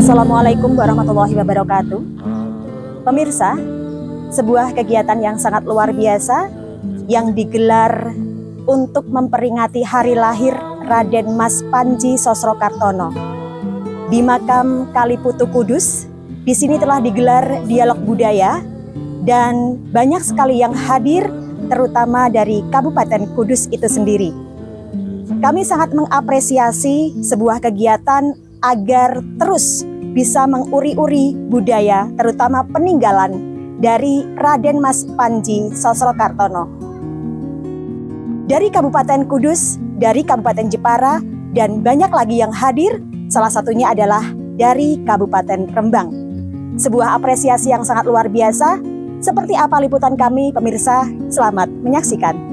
Assalamualaikum warahmatullahi wabarakatuh. Pemirsa, sebuah kegiatan yang sangat luar biasa yang digelar untuk memperingati hari lahir Raden Mas Panji Sosrokartono di makam Kaliputu Kudus. Di sini telah digelar dialog budaya dan banyak sekali yang hadir, terutama dari Kabupaten Kudus itu sendiri. Kami sangat mengapresiasi sebuah kegiatan agar terus bisa menguri-uri budaya, terutama peninggalan dari Raden Mas Panji Sosrokartono. Dari Kabupaten Kudus, dari Kabupaten Jepara, dan banyak lagi yang hadir, salah satunya adalah dari Kabupaten Rembang. Sebuah apresiasi yang sangat luar biasa. Seperti apa liputan kami, pemirsa? Selamat menyaksikan.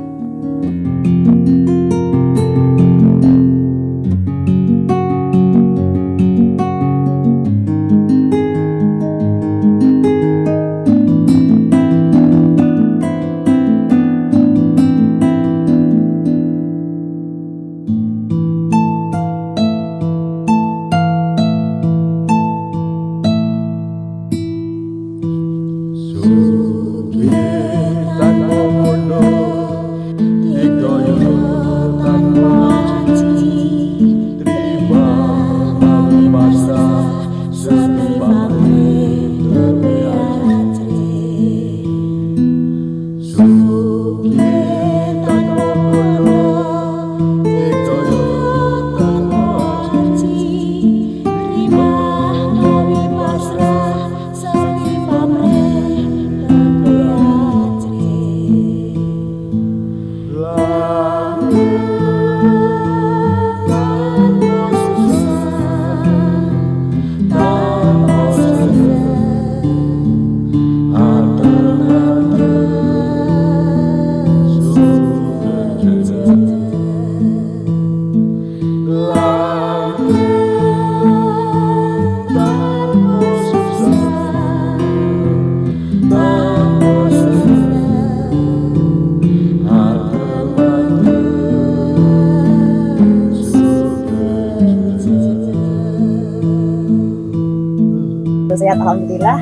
Sehat, alhamdulillah.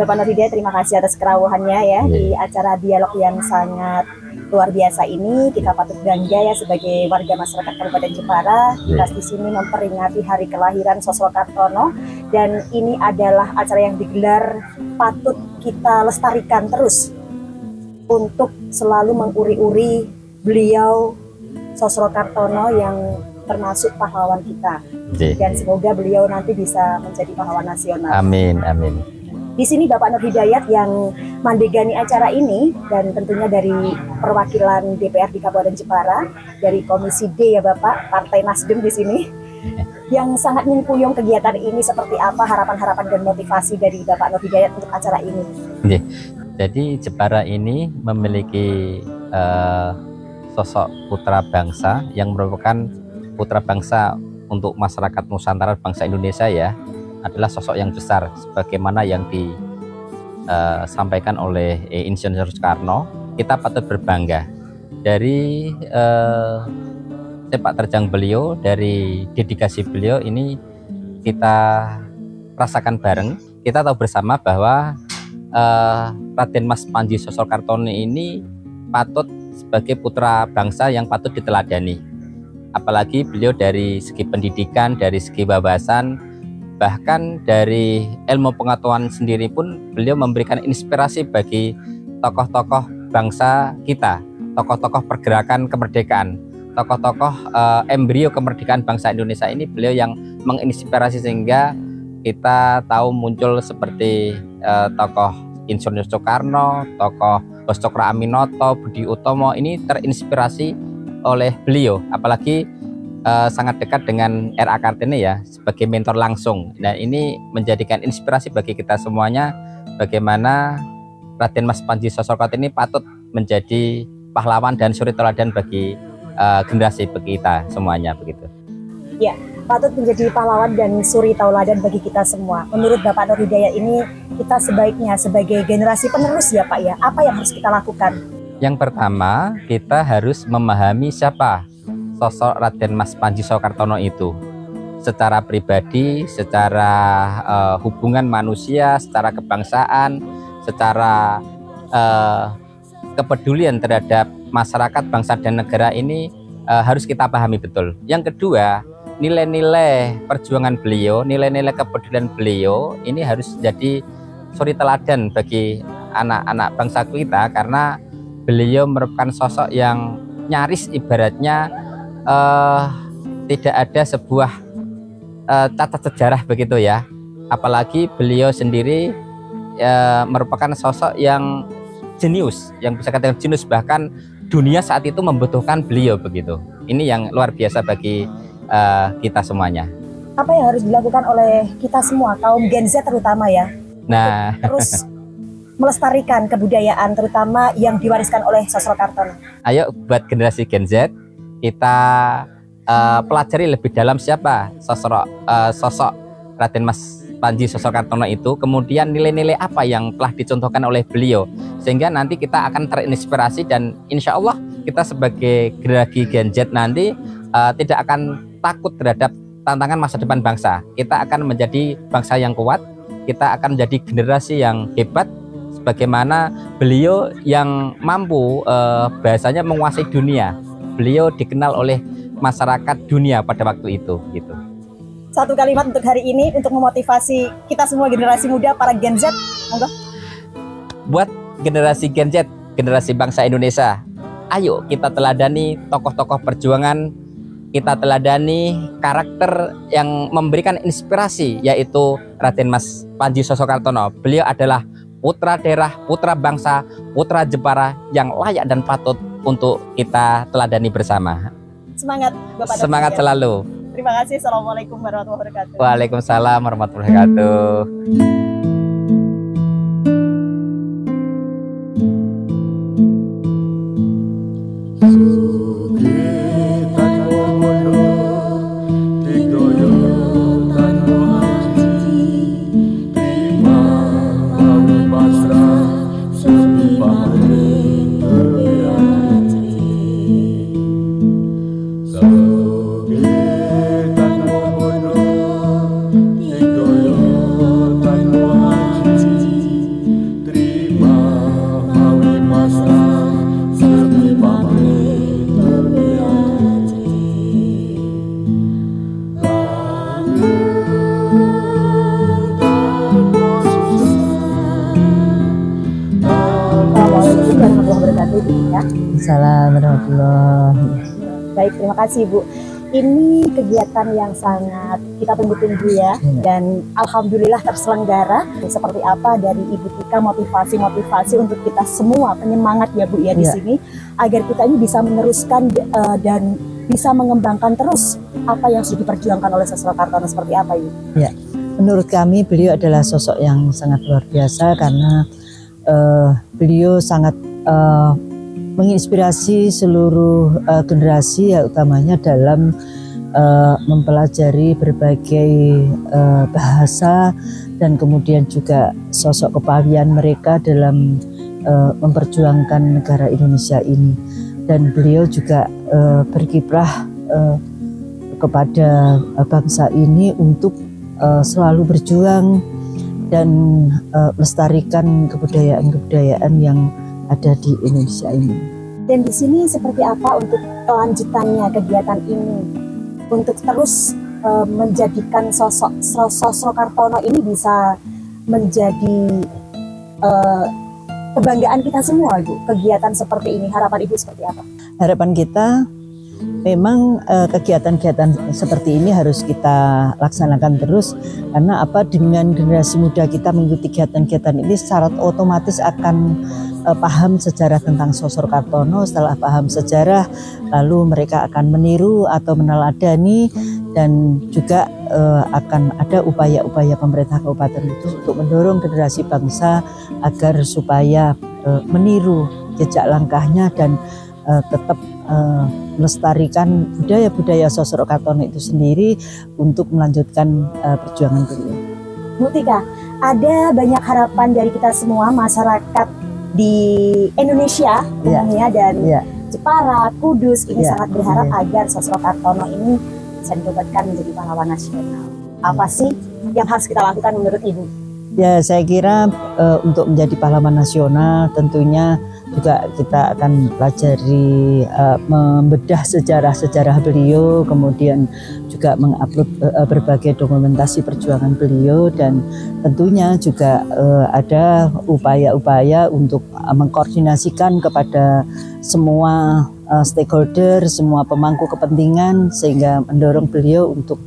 Bapak Nur Hidayat, terima kasih atas kerawuhannya ya di acara dialog yang sangat luar biasa ini. Kita patut bangga ya sebagai warga masyarakat Kabupaten Jepara. Kita di sini memperingati hari kelahiran Sosrokartono, dan ini adalah acara yang digelar patut kita lestarikan terus untuk selalu menguri-uri beliau Sosrokartono yang termasuk pahlawan kita. Dan semoga beliau nanti bisa menjadi pahlawan nasional. Amin, amin. Di sini Bapak Nur Hidayat yang mandegani acara ini, dan tentunya dari perwakilan DPR di Kabupaten Jepara, dari Komisi D ya Bapak, Partai Nasdem di sini, yang sangat menyempuyung kegiatan ini. Seperti apa harapan-harapan dan motivasi dari Bapak Nur Hidayat untuk acara ini? Jadi Jepara ini memiliki sosok putra bangsa yang merupakan putra bangsa untuk masyarakat Nusantara, bangsa Indonesia ya, adalah sosok yang besar sebagaimana yang disampaikan oleh Insinyur Soekarno. Kita patut berbangga dari sepak terjang beliau, dari dedikasi beliau ini kita rasakan bareng. Kita tahu bersama bahwa Raden Mas Panji Sosrokartono ini patut sebagai putra bangsa yang patut diteladani. Apalagi beliau dari segi pendidikan, dari segi wawasan, bahkan dari ilmu pengetahuan sendiri pun beliau memberikan inspirasi bagi tokoh-tokoh bangsa kita, tokoh-tokoh pergerakan kemerdekaan, tokoh-tokoh embrio kemerdekaan bangsa Indonesia ini beliau yang menginspirasi sehingga kita tahu muncul seperti tokoh Insinyur Soekarno, tokoh Cokro Aminoto, Budi Utomo ini terinspirasi oleh beliau, apalagi sangat dekat dengan R.A. Kartini ya sebagai mentor langsung. Dan ini menjadikan inspirasi bagi kita semuanya bagaimana Raden Mas Panji Sosrokartini patut menjadi pahlawan dan suri teladan bagi generasi kita semuanya begitu. Ya, patut menjadi pahlawan dan suri tauladan bagi kita semua. Menurut Bapak Nur Hidayat ini, kita sebaiknya sebagai generasi penerus ya Pak ya, apa yang harus kita lakukan? Yang pertama, kita harus memahami siapa sosok Raden Mas Panji Soekartono itu. Secara pribadi, secara hubungan manusia, secara kebangsaan, secara kepedulian terhadap masyarakat, bangsa dan negara ini harus kita pahami betul. Yang kedua, nilai-nilai perjuangan beliau, nilai-nilai kepedulian beliau ini harus jadi suri teladan bagi anak-anak bangsa kita, karena beliau merupakan sosok yang nyaris ibaratnya tidak ada sebuah catat sejarah begitu ya. Apalagi beliau sendiri merupakan sosok yang jenius, yang bisa katakan jenius, bahkan dunia saat itu membutuhkan beliau begitu. Ini yang luar biasa bagi kita semuanya. Apa yang harus dilakukan oleh kita semua, kaum Gen Z terutama ya, nah terus melestarikan kebudayaan terutama yang diwariskan oleh Sosrokartono? Ayo buat generasi Gen Z kita pelajari lebih dalam siapa sosok Raden Mas Panji Sosrokartono itu, kemudian nilai-nilai apa yang telah dicontohkan oleh beliau, sehingga nanti kita akan terinspirasi dan insya Allah kita sebagai generasi Gen Z nanti tidak akan takut terhadap tantangan masa depan bangsa. Kita akan menjadi bangsa yang kuat, kita akan menjadi generasi yang hebat, sebagaimana beliau yang mampu bahasanya menguasai dunia. Beliau dikenal oleh masyarakat dunia pada waktu itu gitu. Satu kalimat untuk hari ini untuk memotivasi kita semua generasi muda, para Gen Z, monggo. Buat generasi Gen Z, generasi bangsa Indonesia, ayo kita teladani tokoh-tokoh perjuangan, kita teladani karakter yang memberikan inspirasi, yaitu Raden Mas Panji Sosrokartono. Beliau adalah putra daerah, putra bangsa, putra Jepara yang layak dan patut untuk kita teladani bersama. Semangat Bapak. Semangat selalu. Terima kasih. Assalamualaikum warahmatullahi wabarakatuh. Waalaikumsalam warahmatullahi wabarakatuh. Assalamualaikum. Baik, terima kasih Bu. Ini kegiatan yang sangat kita tunggu-tunggu ya, dan alhamdulillah terselenggara. Seperti apa dari Ibu Tika motivasi untuk kita semua, penyemangat ya Bu ya di sini, agar kita ini bisa meneruskan dan bisa mengembangkan terus apa yang sudah diperjuangkan oleh Sosrokartono. Seperti apa Ibu? Ya, menurut kami beliau adalah sosok yang sangat luar biasa karena beliau sangat menginspirasi seluruh generasi ya, utamanya dalam mempelajari berbagai bahasa dan kemudian juga sosok kepahian mereka dalam memperjuangkan negara Indonesia ini. Dan beliau juga berkiprah kepada bangsa ini untuk selalu berjuang dan melestarikan kebudayaan-kebudayaan yang ada di Indonesia ini. Dan di sini seperti apa untuk kelanjutannya kegiatan ini, untuk terus menjadikan sosok Sosrokartono ini bisa menjadi kebanggaan kita semua Bu. Kegiatan seperti ini, harapan Ibu seperti apa? Harapan kita memang kegiatan-kegiatan seperti ini harus kita laksanakan terus, karena apa, dengan generasi muda kita mengikuti kegiatan-kegiatan ini secara otomatis akan paham sejarah tentang Sosro Kartono. Setelah paham sejarah, lalu mereka akan meniru atau meneladani, dan juga akan ada upaya-upaya pemerintah kabupaten itu untuk mendorong generasi bangsa agar supaya meniru jejak langkahnya dan tetap melestarikan budaya-budaya Sosro Kartono itu sendiri untuk melanjutkan perjuangan beliau. Bu Tika, ada banyak harapan dari kita semua masyarakat di Indonesia umumnya dan Jepara, Kudus ini sangat berharap agar Sosro Kartono ini bisa dinobatkan menjadi pahlawan nasional. Apa sih yang harus kita lakukan menurut Ibu? Ya, saya kira untuk menjadi pahlawan nasional tentunya juga kita akan pelajari, membedah sejarah-sejarah beliau, kemudian juga mengupload berbagai dokumentasi perjuangan beliau, dan tentunya juga ada upaya-upaya untuk mengkoordinasikan kepada semua stakeholder, semua pemangku kepentingan, sehingga mendorong beliau untuk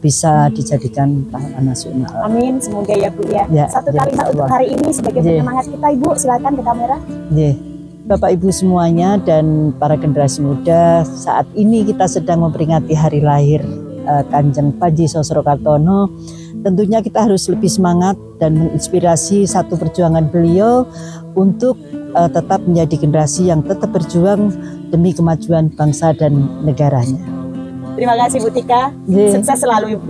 bisa dijadikan pahlawan nasional. Amin, semoga ya Bu ya. Satu kalimat untuk hari ini sebagai penyemangat kita, Ibu, silakan ke kamera. Bapak Ibu semuanya dan para generasi muda, saat ini kita sedang memperingati hari lahir Kanjeng Panji Sosro Kartono. Tentunya kita harus lebih semangat dan menginspirasi satu perjuangan beliau untuk tetap menjadi generasi yang tetap berjuang demi kemajuan bangsa dan negaranya. Terima kasih Bu Tika, sukses selalu Ibu.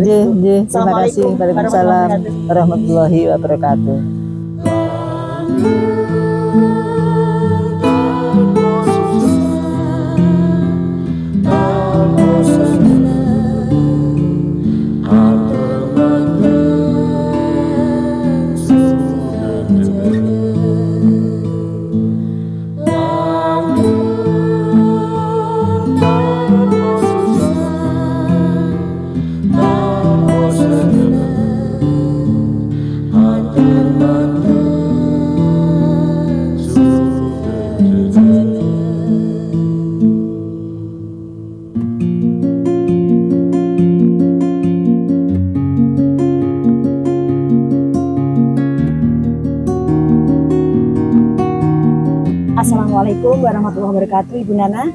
Terima kasih. Waalaikumsalam warahmatullahi wabarakatuh. Assalamualaikum warahmatullahi wabarakatuh, Ibu Nana.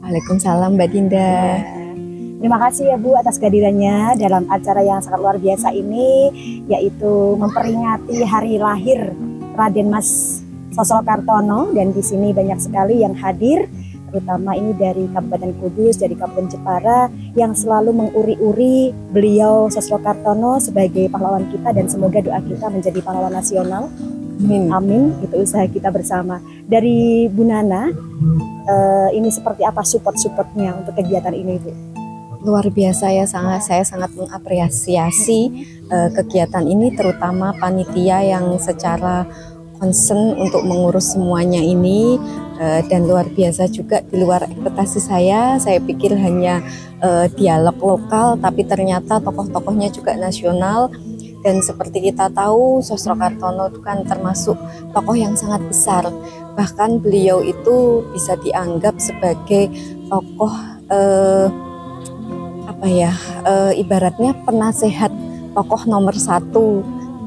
Waalaikumsalam Mbak Dinda. Terima kasih ya Bu atas kehadirannya dalam acara yang sangat luar biasa ini, yaitu memperingati hari lahir Raden Mas Sosro Kartono, dan di sini banyak sekali yang hadir, terutama ini dari Kabupaten Kudus, dari Kabupaten Jepara, yang selalu menguri-uri beliau Sosro Kartono sebagai pahlawan kita, dan semoga doa kita menjadi pahlawan nasional. Amin. Amin, itu usaha kita bersama. Dari Bu Nana, ini seperti apa support-supportnya untuk kegiatan ini, Bu? Luar biasa ya, saya sangat mengapresiasi kegiatan ini, terutama panitia yang secara concern untuk mengurus semuanya ini, dan luar biasa juga di luar ekspektasi saya pikir hanya dialog lokal, tapi ternyata tokoh-tokohnya juga nasional. Dan seperti kita tahu, Sosro Kartono itu kan termasuk tokoh yang sangat besar. Bahkan beliau itu bisa dianggap sebagai tokoh ibaratnya penasehat tokoh nomor 1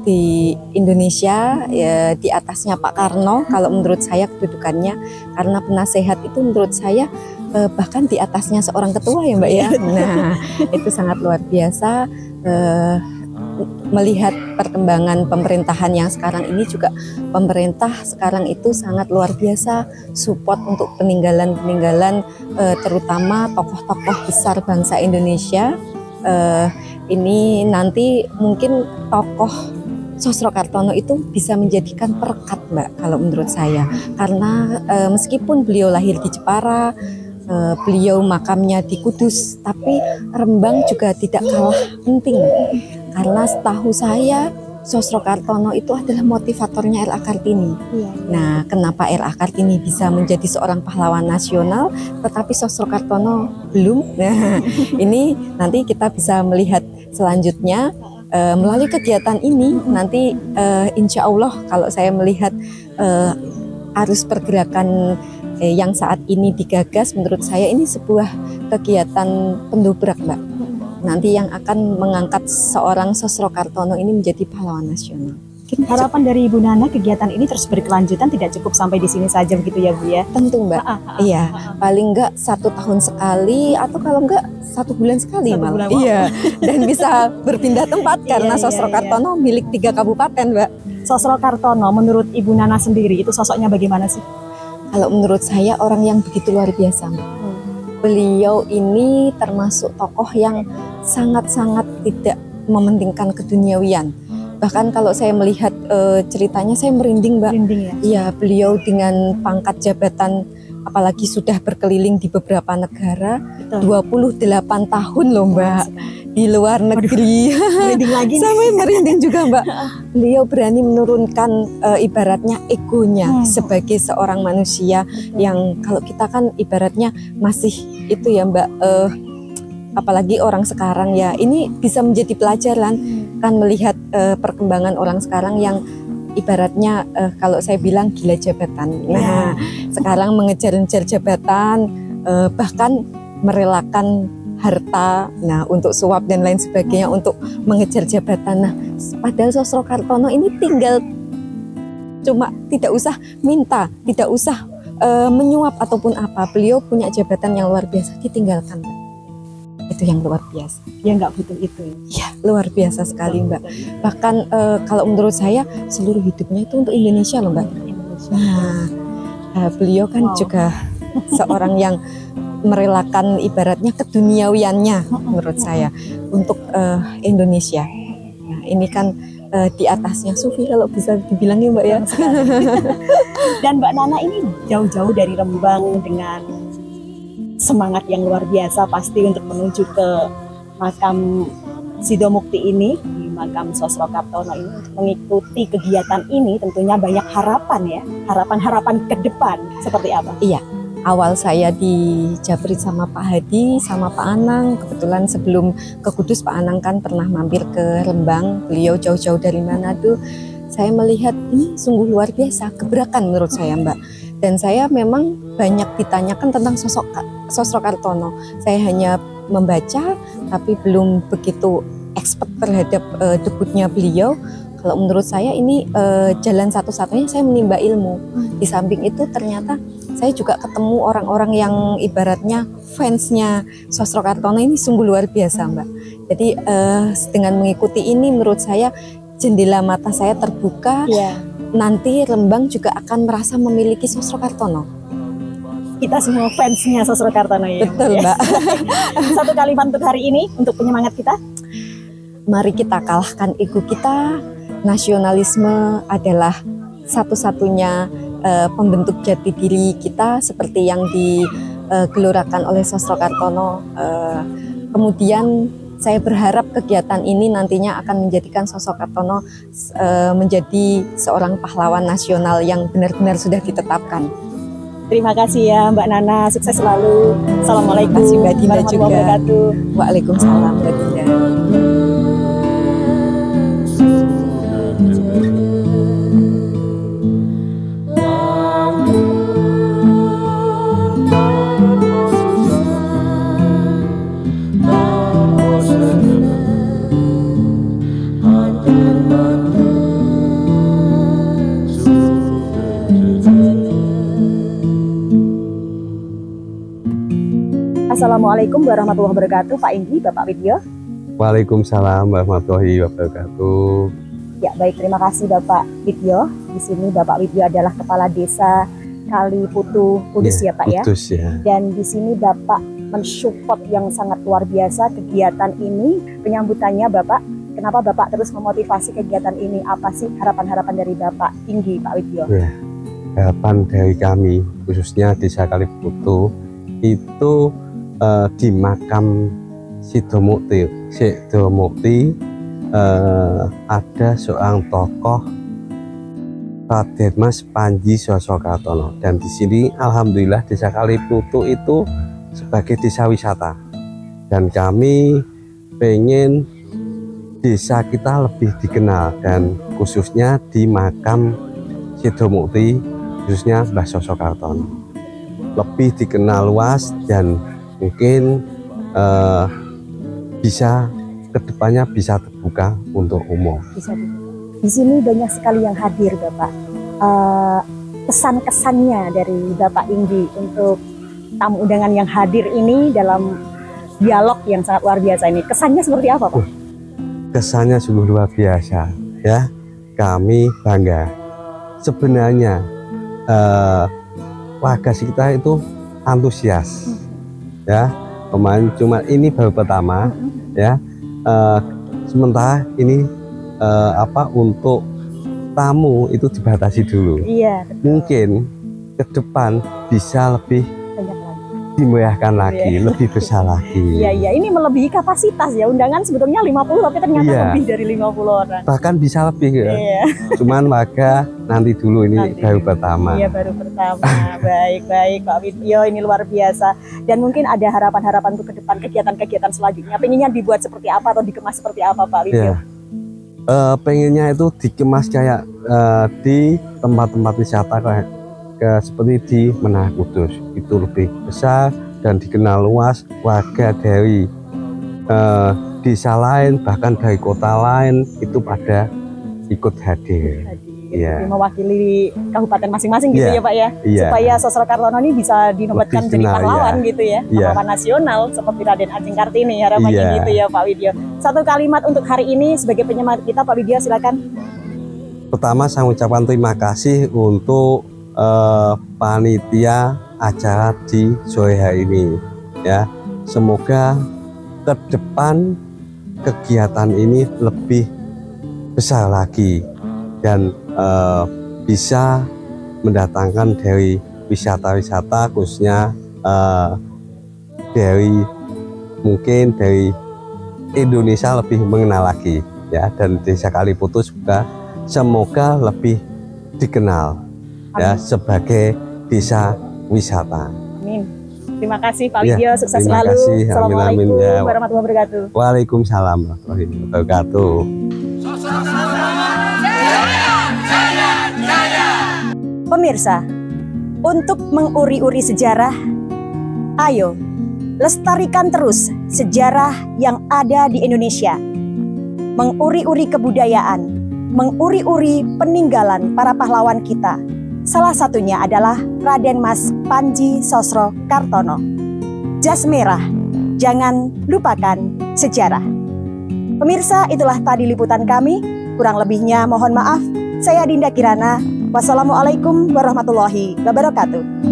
di Indonesia, ya, di atasnya Pak Karno kalau menurut saya kedudukannya, karena penasehat itu menurut saya bahkan di atasnya seorang ketua ya Mbak ya. Nah, itu sangat luar biasa. Melihat perkembangan pemerintahan yang sekarang ini juga, pemerintah sekarang itu sangat luar biasa support untuk peninggalan-peninggalan, terutama tokoh-tokoh besar bangsa Indonesia. Ini nanti mungkin tokoh Sosro Kartono itu bisa menjadikan perekat Mbak kalau menurut saya, karena meskipun beliau lahir di Jepara, beliau makamnya di Kudus, tapi Rembang juga tidak kalah penting. Karena setahu saya Sosro Kartono itu adalah motivatornya R.A. Kartini. Nah, kenapa R.A. Kartini bisa menjadi seorang pahlawan nasional, tetapi Sosro Kartono belum? Nah, ini nanti kita bisa melihat selanjutnya melalui kegiatan ini. Nanti insya Allah kalau saya melihat arus pergerakan yang saat ini digagas, menurut saya ini sebuah kegiatan pendobrak, Mbak. Nanti yang akan mengangkat seorang Sosrokartono ini menjadi pahlawan nasional. Harapan dari Ibu Nana kegiatan ini terus berkelanjutan, tidak cukup sampai di sini saja begitu ya Bu ya? Tentu Mbak, iya, paling enggak 1 tahun sekali atau kalau enggak 1 bulan sekali malah. Iya, dan bisa berpindah tempat karena Sosrokartono milik 3 kabupaten Mbak. Sosrokartono menurut Ibu Nana sendiri itu sosoknya bagaimana sih? Kalau menurut saya orang yang begitu luar biasa Mbak. Beliau ini termasuk tokoh yang sangat-sangat tidak mementingkan keduniawian. Bahkan kalau saya melihat ceritanya saya merinding Mbak. Merinding ya? Iya, beliau dengan pangkat jabatan apalagi sudah berkeliling di beberapa negara. Betul. 28 tahun loh Mbak. Di luar negeri. Merinding lagi. Sampai merinding juga Mbak. Beliau berani menurunkan ibaratnya egonya sebagai seorang manusia yang kalau kita kan ibaratnya masih itu ya Mbak, apalagi orang sekarang ya, ini bisa menjadi pelajaran kan melihat perkembangan orang sekarang yang ibaratnya kalau saya bilang gila jabatan. Nah, sekarang mengejar-ngejar jabatan, bahkan merelakan harta, nah untuk suap dan lain sebagainya untuk mengejar jabatan. Nah, padahal Sosrokartono ini tinggal cuma tidak usah minta, tidak usah menyuap ataupun apa. Beliau punya jabatan yang luar biasa, ditinggalkan. Itu yang luar biasa. Ya nggak butuh itu. Ya luar biasa sekali Mbak. Bahkan kalau menurut saya seluruh hidupnya itu untuk Indonesia loh Mbak. Nah, beliau kan juga seorang yang merelakan ibaratnya keduniawiannya menurut saya untuk Indonesia. Nah, ini kan di atasnya Sufi kalau bisa dibilang ya Mbak ya. Dan Mbak Nana ini jauh-jauh dari Rembang dengan semangat yang luar biasa pasti untuk menuju ke makam Sidomukti ini, di makam Sosrokartono ini, untuk mengikuti kegiatan ini tentunya banyak harapan ya, harapan-harapan ke depan seperti apa? Iya, awal saya dijabri sama Pak Hadi, sama Pak Anang, kebetulan sebelum ke Kudus Pak Anang kan pernah mampir ke Rembang, beliau jauh-jauh dari Manado. Saya melihat ini sungguh luar biasa, gebrakan menurut saya Mbak. Dan saya memang banyak ditanyakan tentang sosok Sosrokartono. Saya hanya membaca, tapi belum begitu expert terhadap debutnya beliau. Kalau menurut saya ini jalan satu-satunya saya menimba ilmu. Di samping itu ternyata saya juga ketemu orang-orang yang ibaratnya fansnya Sosrokartono ini sungguh luar biasa Mbak. Jadi dengan mengikuti ini menurut saya jendela mata saya terbuka. Nanti Rembang juga akan merasa memiliki Sosrokartono. Kita semua fansnya Sosrokartono ya. Betul Mbak. Satu kalimat untuk hari ini untuk penyemangat kita. Mari kita kalahkan ego kita. Nasionalisme adalah satu-satunya pembentuk jati diri kita seperti yang digelorakan oleh Sosrokartono. Kemudian saya berharap kegiatan ini nantinya akan menjadikan Sosrokartono menjadi seorang pahlawan nasional yang benar-benar sudah ditetapkan. Terima kasih ya Mbak Nana, sukses selalu. Assalamualaikum Mbak Dinda juga. Wabarakatuh. Waalaikumsalam Mbak Dinda. Assalamualaikum warahmatullahi wabarakatuh, Pak Indi, Bapak Widyo. Waalaikumsalam warahmatullahi wabarakatuh. Ya baik, terima kasih Bapak Widyo. Di sini Bapak Widyo adalah Kepala Desa Kaliputu Kudus ya Pak Kudus, ya. Dan di sini Bapak mensupport yang sangat luar biasa kegiatan ini. Penyambutannya Bapak, kenapa Bapak terus memotivasi kegiatan ini? Apa sih harapan-harapan dari Bapak tinggi Pak Widyo? Ya, harapan dari kami khususnya Desa Kaliputu itu di makam Sidomukti ada seorang tokoh Raden Mas Panji Sosrokartono, dan di sini alhamdulillah Desa Kaliputu itu sebagai desa wisata, dan kami pengen desa kita lebih dikenal, dan khususnya di makam Sidomukti khususnya Mbah Sosokartono. Lebih dikenal luas dan mungkin bisa kedepannya bisa terbuka untuk umum. Di sini banyak sekali yang hadir, Bapak. Kesan-kesannya dari Bapak Indi untuk tamu undangan yang hadir ini dalam dialog yang sangat luar biasa ini. Kesannya seperti apa, Pak? Kesannya sungguh luar biasa, ya. Kami bangga. Sebenarnya warga kita itu antusias, ya. Kemarin cuma ini baru pertama, ya. Sementara ini untuk tamu itu dibatasi dulu. Iya. Mungkin ke depan bisa lebih Banyak lagi. dimeriahkan lagi, lebih besar lagi. Iya, ini melebihi kapasitas ya. Undangan sebetulnya 50 tapi ternyata Iya. lebih dari 50 orang. Bahkan bisa lebih ya. Iya. Cuman warga nanti dulu ini Nanti baru dulu. pertama. Iya, baru pertama. Baik Pak Widyo, ini luar biasa. Dan mungkin ada harapan-harapan untuk ke depan kegiatan-kegiatan selanjutnya. Pengennya dibuat seperti apa atau dikemas seperti apa, Pak Widyo? Ya. Pengennya itu dikemas kayak di tempat-tempat wisata kayak seperti di Menara Kudus, itu lebih besar dan dikenal luas. Warga dari desa lain bahkan dari kota lain itu pada ikut hadir. Iya. Mewakili kabupaten masing-masing gitu Iya. ya Pak ya, Iya. supaya Sosokartono ini bisa dinobatkan Lebih jadi kenal, pahlawan iya. gitu ya, Iya. pahlawan nasional seperti Raden Ajeng Kartini, harapannya Iya. gitu ya Pak Widyo. Satu kalimat untuk hari ini sebagai penyemangat kita, Pak Widyo, silakan. Pertama saya ucapkan terima kasih untuk panitia acara di sore hari ini, ya. Semoga ke depan kegiatan ini lebih besar lagi dan bisa mendatangkan dari wisata-wisata, khususnya dari mungkin dari Indonesia lebih mengenal lagi, ya. Dan Desa Kaliputus juga semoga lebih dikenal, ya, sebagai desa wisata. Amin. Terima kasih Pak Iya, Widyo, sukses terima selalu. kasih. Amin, Assalamualaikum amin, ya. warahmatullahi wabarakatuh. Waalaikumsalam warahmatullahi wabarakatuh. Pemirsa, untuk menguri-uri sejarah, ayo lestarikan terus sejarah yang ada di Indonesia. Menguri-uri kebudayaan, menguri-uri peninggalan para pahlawan kita. Salah satunya adalah Raden Mas Panji Sosrokartono. Jas merah, jangan lupakan sejarah. Pemirsa, itulah tadi liputan kami. Kurang lebihnya mohon maaf. Saya Dinda Kirana. Wassalamualaikum warahmatullahi wabarakatuh.